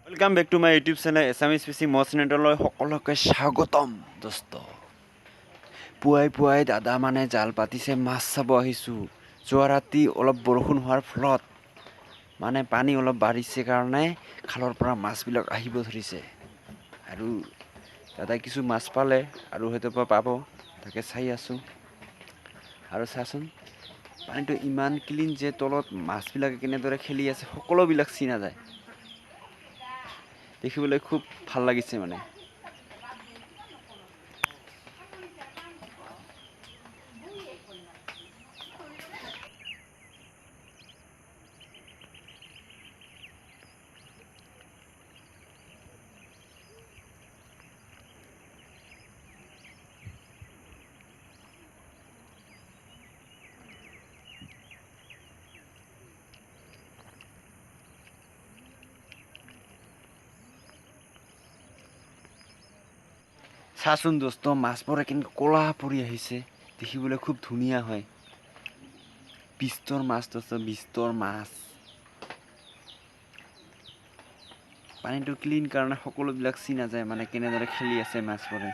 Welcome back to my YouTube channel Assamese fishing মজ নেটলৈ সকলোকে স্বাগতম দোস্ত। পুৱাই পুৱাই দাদা মানে জাল পাতিছে, মাছ চাব আহিছোঁ। যোৱা ৰাতি অলপ বৰষুণ হোৱাৰ ফলত মানে পানী অলপ বাঢ়িছে কাৰণে খালৰ পৰা মাছবিলাক আহিব ধৰিছে আৰু দাদাই কিছু মাছ পালে আৰু সেইটোৰ পৰা পাব, তাকে চাই আছোঁ। আৰু চাচোন পানীটো ইমান ক্লিন যে তলত মাছবিলাকে কেনেদৰে খেলি আছে সকলোবিলাক চিনা যায়। দেখিবলৈ খুব ভাল লাগিছে মানে। চাচোন দোস্ত, মাছবোৰ কেনেকৈ ক'লা পৰি আহিছে, দেখিবলৈ খুব ধুনীয়া হয়। বিস্তৰ মাছ দোস্ত, বিস্তৰ মাছ। পানীটো ক্লিন কাৰণে সকলোবিলাক চিনা যায় মানে কেনেদৰে খেলি আছে মাছবোৰে।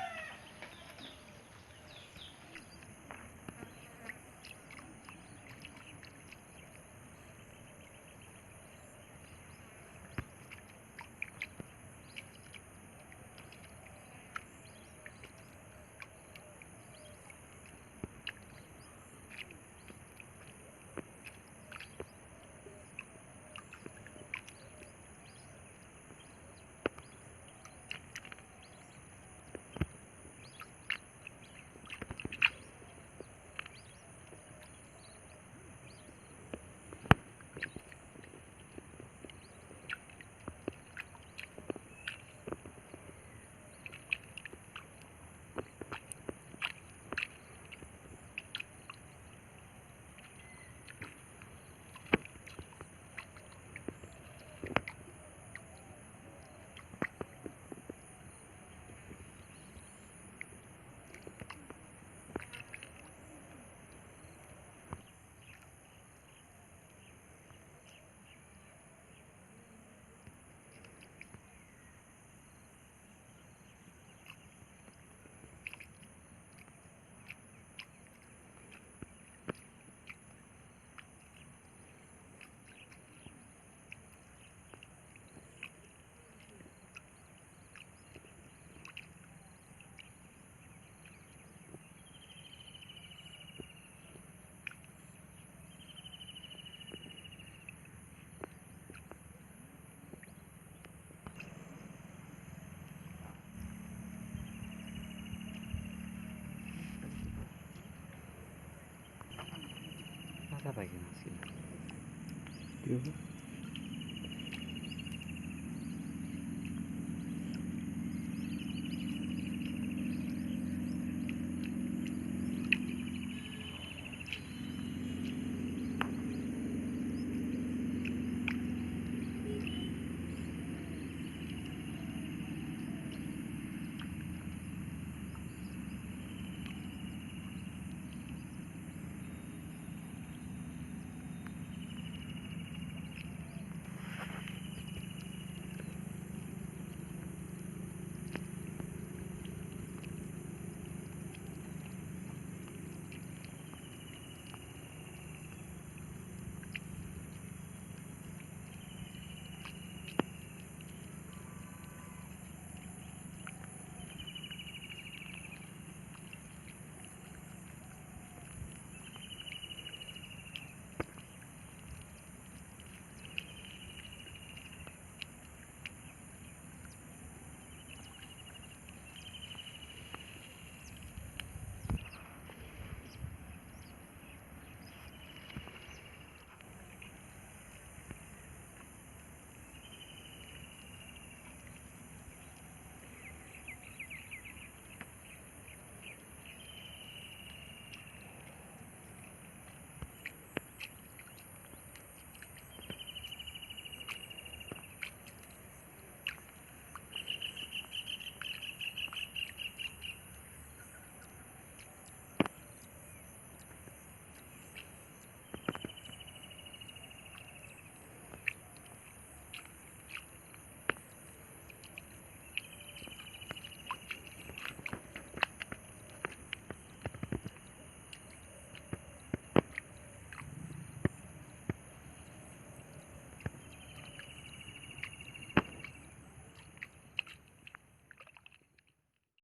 Apa lagi masih?